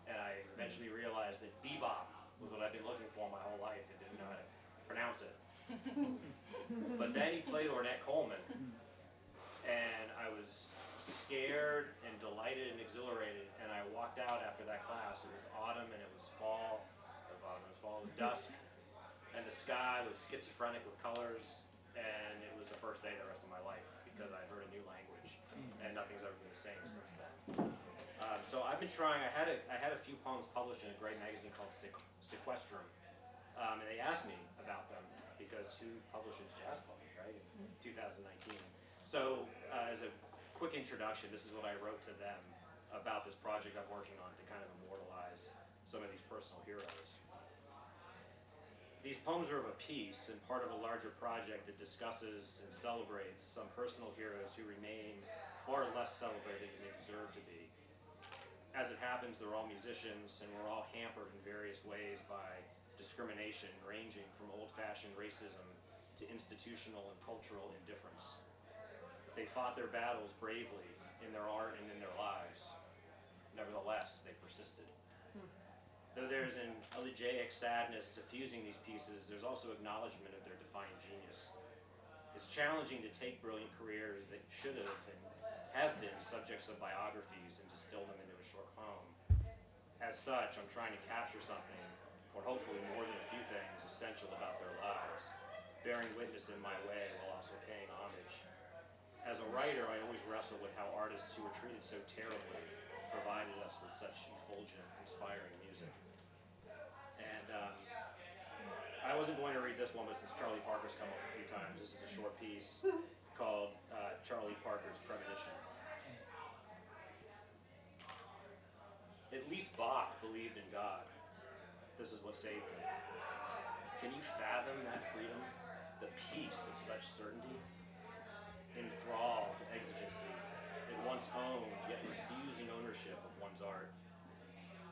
And I eventually realized that bebop was what I've been looking for my whole life and didn't know how to pronounce it. But then he played Ornette Coleman, and I was scared and delighted and exhilarated, and I walked out after that class. It was autumn and it was fall. It was dusk, and the sky was schizophrenic with colors, and it was the first day of the rest of my life because I'd heard a new language, and nothing's ever been the same since then. So I've been trying. I had a few poems published in a great magazine called Sequestrum, and they asked me about them because who publishes jazz poems, right? In 2019. So as a quick introduction, this is what I wrote to them about this project I'm working on to kind of immortalize some of these personal heroes. These poems are of a piece and part of a larger project that discusses and celebrates some personal heroes who remain far less celebrated than they deserve to be. As it happens, they're all musicians, and we're all hampered in various ways by discrimination ranging from old-fashioned racism to institutional and cultural indifference. They fought their battles bravely in their art and in their lives. Nevertheless, they persisted. Though there's an elegiac sadness suffusing these pieces, there's also acknowledgement of their defiant genius. It's challenging to take brilliant careers that should have and have been subjects of biographies and distill them into a short poem. As such, I'm trying to capture something, or hopefully more than a few things, essential about their lives, bearing witness in my way while also paying homage. As a writer, I always wrestle with how artists who were treated so terribly provided us with such effulgent, inspiring music. And I wasn't going to read this one, but since Charlie Parker's come up a few times, this is a short piece called Charlie Parker's Premonition. At least Bach believed in God. This is what saved him. Can you fathom that freedom? The peace of such certainty? Enthralled to exigency, at once owned yet refusing ownership of one's art.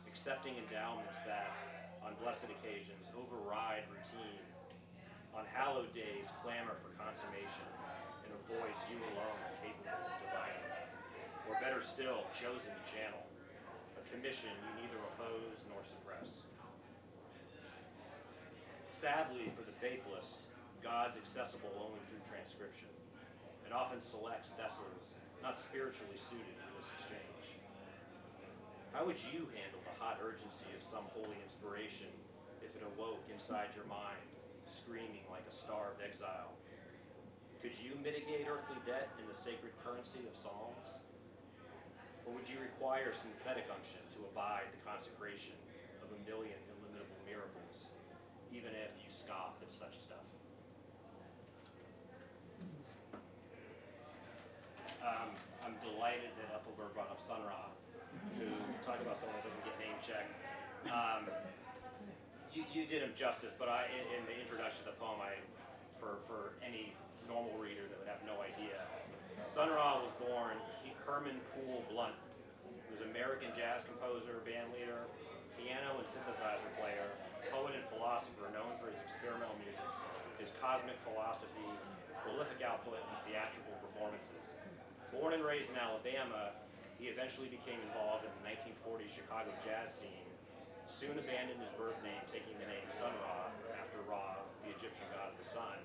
Accepting endowments that, on blessed occasions, override routine. On hallowed days, clamor for consummation in a voice you alone are capable of divining. Or better still, chosen to channel. A commission you neither oppose nor suppress. Sadly for the faithless, God's accessible only through transcription, and often selects vessels not spiritually suited for this exchange. How would you handle the hot urgency of some holy inspiration if it awoke inside your mind, screaming like a starved exile? Could you mitigate earthly debt in the sacred currency of psalms? Or would you require synthetic unction to abide the consecration of a million illimitable miracles, even if you scoff at such stuff? I'm delighted that Ethelbert brought up Sun Ra, who, talk about someone that doesn't get name checked. You did him justice, but in the introduction to the poem, for any normal reader that would have no idea, Sun Ra was born Herman Poole Blunt. He was an American jazz composer, band leader, piano and synthesizer player, poet and philosopher known for his experimental music, his cosmic philosophy, prolific output, and theatrical performances. Born and raised in Alabama, he eventually became involved in the 1940s Chicago jazz scene, soon abandoned his birth name, taking the name Sun Ra, after Ra, the Egyptian god of the sun,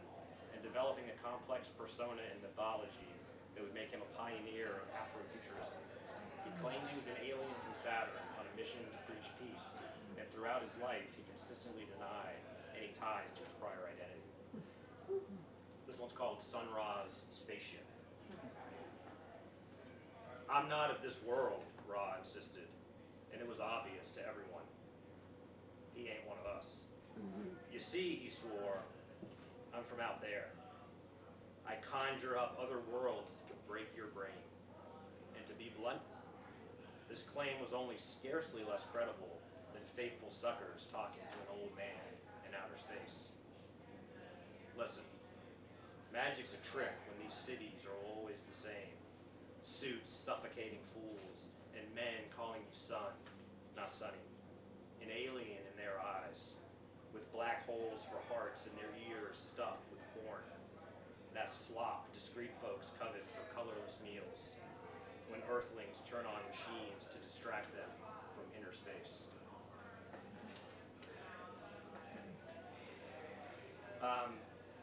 and developing a complex persona and mythology that would make him a pioneer of Afrofuturism. He claimed he was an alien from Saturn on a mission to preach peace, and throughout his life, he consistently denied any ties to his prior identity. This one's called Sun Ra's Spaceship. I'm not of this world, Ra insisted, and it was obvious to everyone. He ain't one of us. You see, he swore, I'm from out there. I conjure up other worlds that can break your brain. And to be blunt, this claim was only scarcely less credible than faithful suckers talking to an old man in outer space. Listen, Magic's a trick when these cities are always the same. Suits suffocating fools, and men calling you son, not Sonny. An alien in their eyes, with black holes for hearts and their ears stuffed with corn. That slop discreet folks covet for colorless meals, when earthlings turn on machines to distract them from inner space.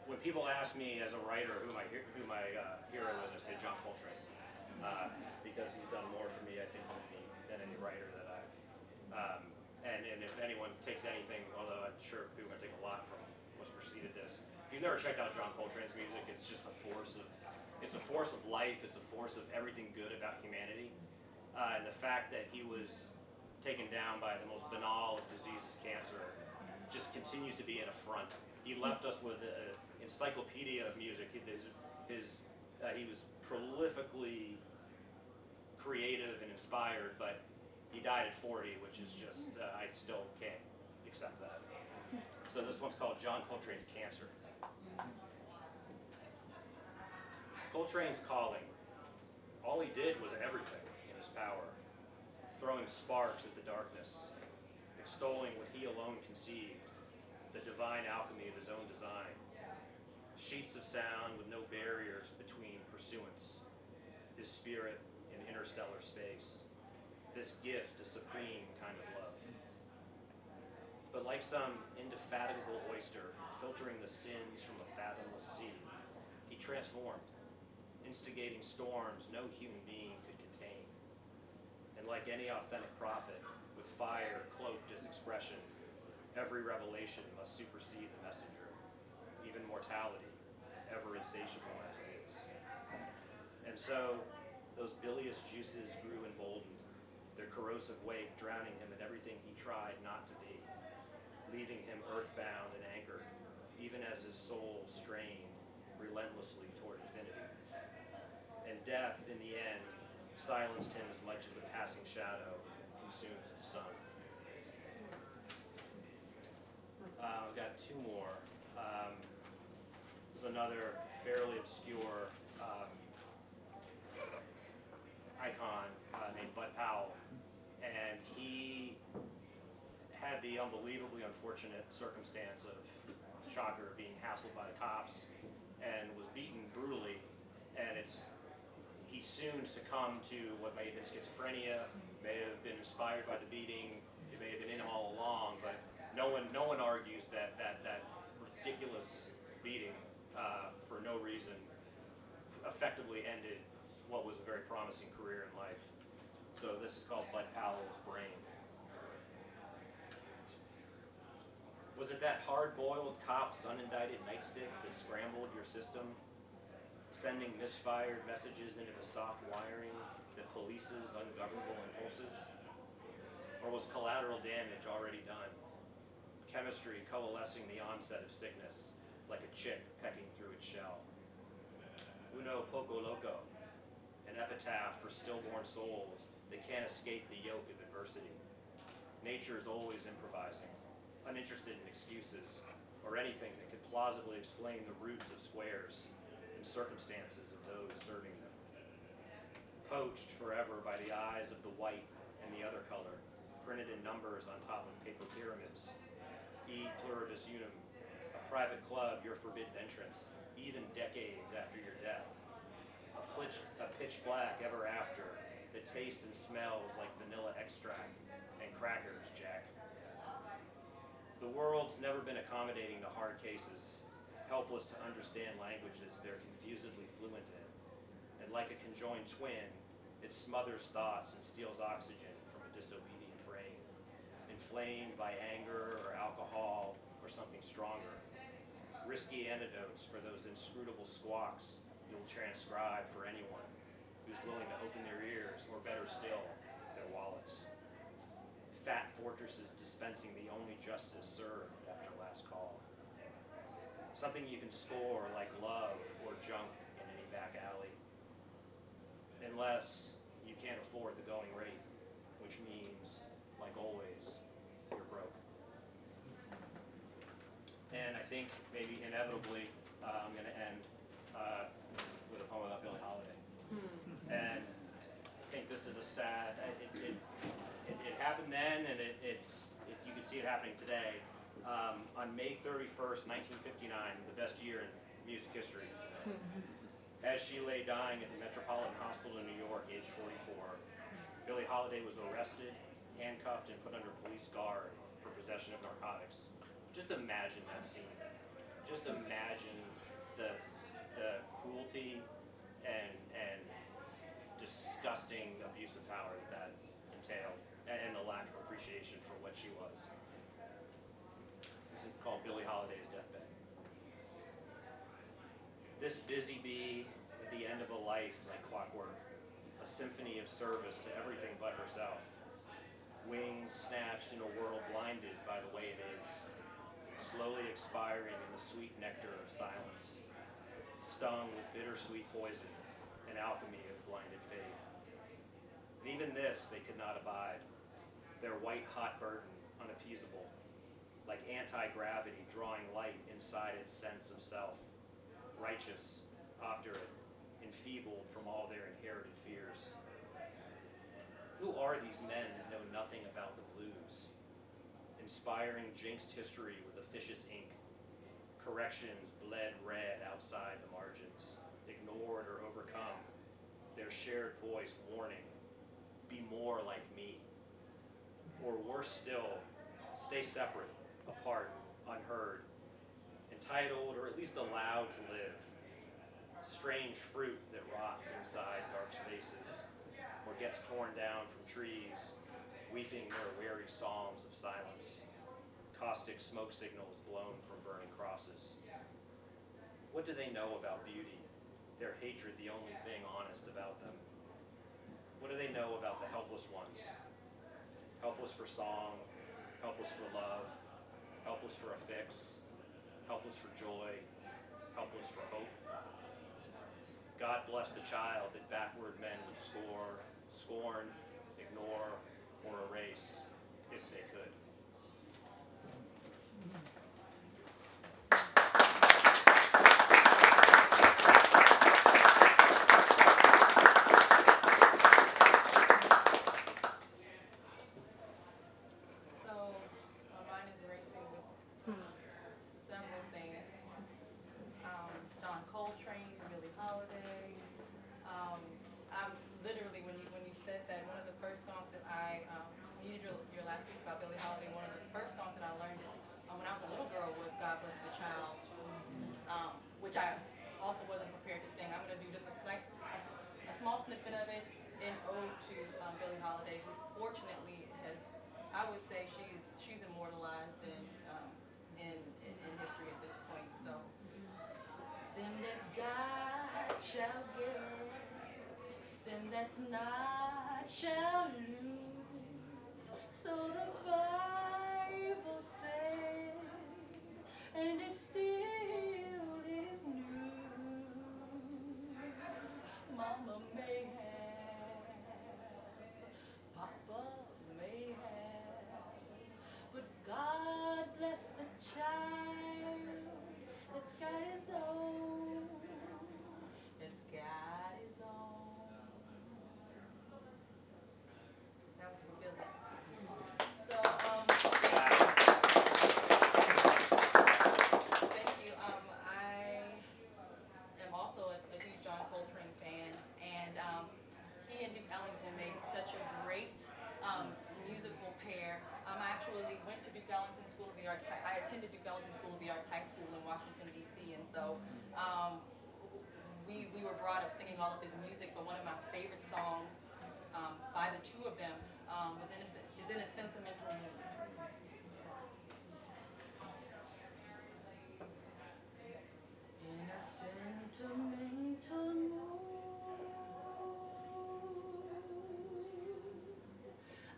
When people ask me as a writer who my hero is, I say John Coltrane, because he's done more for me, I think, than any writer that and if anyone takes anything, although I'm sure people are going to take a lot from what's preceded this. If you've never checked out John Coltrane's music, it's just a force of life. It's a force of everything good about humanity, and the fact that he was taken down by the most banal of diseases, cancer, just continues to be an affront. He left us with an encyclopedia of music. He was prolifically creative and inspired, but he died at 40, which is just, I still can't accept that. So this one's called John Coltrane's Cancer. Coltrane's calling. All he did was everything in his power, throwing sparks at the darkness, extolling what he alone conceived, the divine alchemy of his own design. Sheets of sound with no barriers between pursuance, his spirit in interstellar space. This gift, a supreme kind of love. But like some indefatigable oyster filtering the sins from a fathomless sea, he transformed, instigating storms no human being could contain. And like any authentic prophet, with fire cloaked as expression, every revelation must supersede the messenger, even mortality, ever insatiable as it is. And so, those bilious juices grew emboldened, their corrosive wake drowning him in everything he tried not to be, leaving him earthbound and anchored, even as his soul strained relentlessly toward infinity. And death, in the end, silenced him as much as a passing shadow consumes the sun. I've got two more. This is another fairly obscure icon named Bud Powell. And he had the unbelievably unfortunate circumstance of, shocker, being hassled by the cops and was beaten brutally. And he soon succumbed to what may have been schizophrenia, may have been inspired by the beating, it may have been in him all along, but no one argues that ridiculous beating for no reason effectively ended what was a very promising career in life. So this is called Bud Powell's Brain. Was it that hard-boiled cop's unindicted nightstick that scrambled your system, sending misfired messages into the soft wiring that polices ungovernable impulses? Or was collateral damage already done? Chemistry coalescing the onset of sickness, like a chick pecking through its shell. Uno poco loco, an epitaph for stillborn souls that can't escape the yoke of adversity. Nature is always improvising, uninterested in excuses or anything that could plausibly explain the roots of squares and circumstances of those serving them. Poached forever by the eyes of the white and the other color, printed in numbers on top of paper pyramids. E pluribus unum, a private club, your forbidden entrance, even decades after your death. A pitch black ever after that tastes and smells like vanilla extract and crackers, Jack. The world's never been accommodating to hard cases, helpless to understand languages they're confusedly fluent in. And like a conjoined twin, it smothers thoughts and steals oxygen from a disobedient brain, inflamed by anger or alcohol or something stronger. Risky antidotes for those inscrutable squawks you'll transcribe for anyone who's willing to open their ears, or better still, their wallets. Fat fortresses dispensing the only justice served after last call. Something you can score like love or junk in any back alley. Unless you can't afford the going rate, which means, like always, you're broke. And I think maybe inevitably I'm going to end think this is a sad. It happened then, and you can see it happening today. On May 31st, 1959, the best year in music history. As she lay dying at the Metropolitan Hospital in New York, age 44, Billie Holiday was arrested, handcuffed, and put under police guard for possession of narcotics. Just imagine that scene. Just imagine the cruelty and disgusting abuse of power that entailed, and the lack of appreciation for what she was. This is called Billie Holiday's deathbed. This busy bee at the end of a life like clockwork, a symphony of service to everything but herself. Wings snatched in a world blinded by the way it is, slowly expiring in the sweet nectar of silence, stung with bittersweet poison, an alchemy of blinded faith. And even this they could not abide, their white-hot burden unappeasable, like anti-gravity drawing light inside its sense of self, righteous, obdurate, enfeebled from all their inherited fears. Who are these men that know nothing about the blues? Inspiring jinxed history with officious ink, corrections bled red outside the margins, ignored or overcome, their shared voice warning, be more like me. Or worse still, stay separate, apart, unheard, entitled or at least allowed to live. Strange fruit that rots inside dark spaces, or gets torn down from trees, weeping their weary psalms of silence, caustic smoke signals blown from burning crosses. What do they know about beauty, their hatred the only thing honest about them? What do they know about the helpless ones? Helpless for song, helpless for love, helpless for a fix, helpless for joy, helpless for hope. God bless the child that backward men would scorn, ignore, or erase if they could. So, my mind is racing with several things. John Coltrane, Billie Holiday. I'm literally, when you said that, one of the first songs that when you did your last piece about Billie Holiday, one of the first songs that I learned when I was a little girl was God Bless the Child, which I also wasn't prepared to sing. I'm going to do just a small snippet of it in ode to Billie Holiday, who fortunately has, I would say she's immortalized in history at this point. So, them that's God shall get, them that's not shall lose. So the Bible said, and it still is news. Mama may have, Papa may have, but God bless the child that's got his own, that's got his own. That was for Billy. So, thank you. I am also a huge John Coltrane fan, and he and Duke Ellington made such a great musical pair. I actually went to Duke Ellington School of the Arts. I attended Duke Ellington School of the Arts High School in Washington, D.C., and so we were brought up singing all of his music, but one of my favorite songs by the two of them is in a sentimental mood. In a sentimental mood,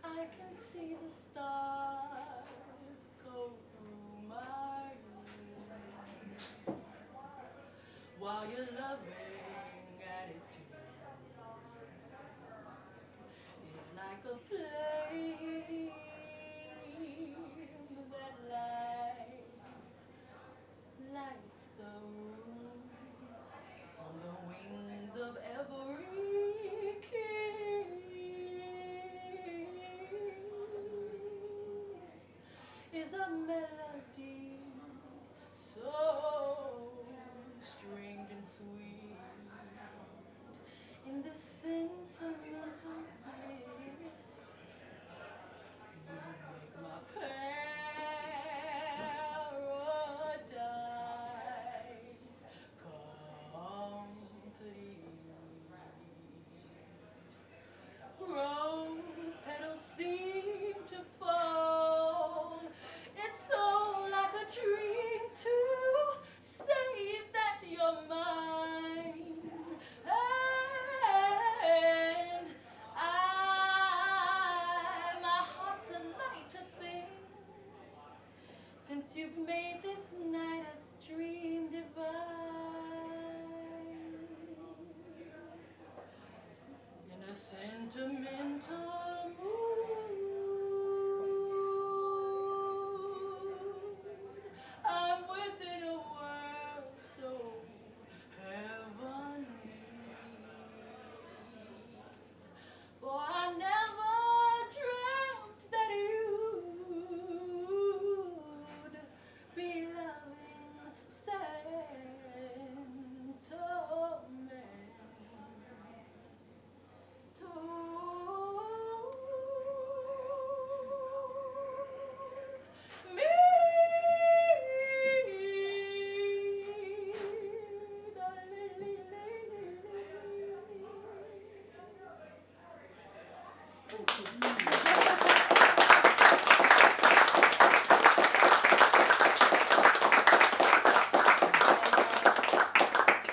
I can see the stars go through my room, while your loving attitude is like a flame that lights the room on the wings of every kiss. is a melody so strange and sweet in the sentimental bliss. You make my paradise complete. Rose petals seem to fall. It's so like a dream to say that you're mine. And my heart's a light to think. Since you've made this night a dream divine. In a sentimental mood, I'm within a world so heavenly. For I never dreamt that you'd be loving sentiment.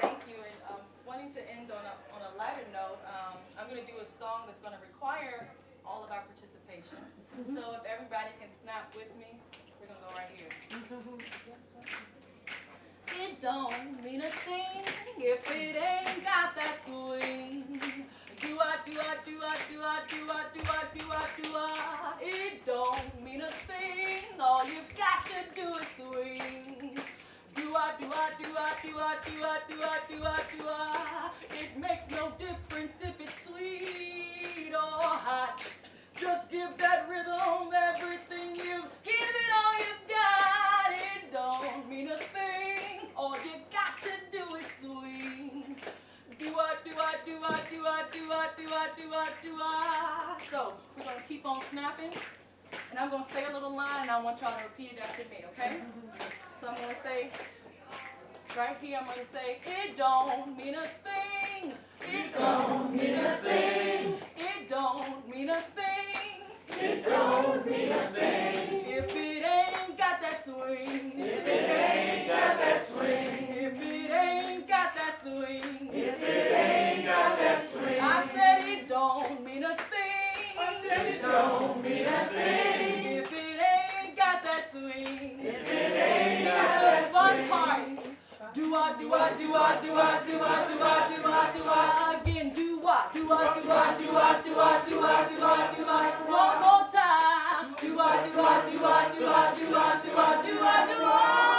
Thank you, and wanting to end on a lighter note, I'm going to do a song that's going to require all of our participation. So if everybody can snap with me, we're going to go right here. It don't mean a thing if it ain't got that swing. Do-ah, do-ah, do-ah, do-ah, do-ah, do-ah, do-ah, do-ah. It don't mean a thing, all you've got to do is swing. Do-ah, do-ah, do-ah, do-ah, do-ah, do-ah, do-ah, do-ah. It makes no difference if it's sweet or hot. Just give that rhythm everything you give it all you've got. It don't mean a thing, all you got to do is swing. Do-ah, do-ah, do-ah, do-ah, do-ah, do-ah, do-ah, do-ah. So we're gonna keep on snapping, and I'm gonna say a little line, and I want y'all to repeat it after me, okay? So I'm gonna say, right here, I'm gonna say, it don't mean a thing. It don't mean a thing. It don't mean a thing. It don't mean a thing. If it ain't got that swing. If it ain't got that swing. If it ain't got that swing. If it ain't got that swing. I said it don't mean a thing. I said it don't mean a thing. If it ain't got that swing. If it ain't got that swing. Fun part. Do-ah, do-ah, do-ah, do-ah, do-ah, do-ah, do-ah, do-ah. Again, do-ah, do-ah, do-ah, do-ah, do-ah, do-ah, do-ah, do-ah. One more time. Do-ah, do-ah, do-ah, do-ah, do-ah, do-ah, do-ah, do-ah.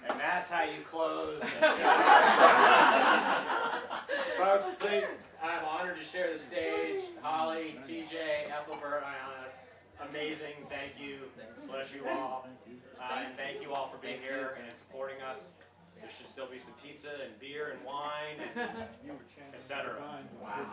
And that's how you close. Folks, please, I'm honored to share the stage. Holly, TJ, Ethelbert, Ayana, amazing. Thank you. Bless you all. And thank you all for being here and supporting us. There should still be some pizza and beer and wine and etc. Wow.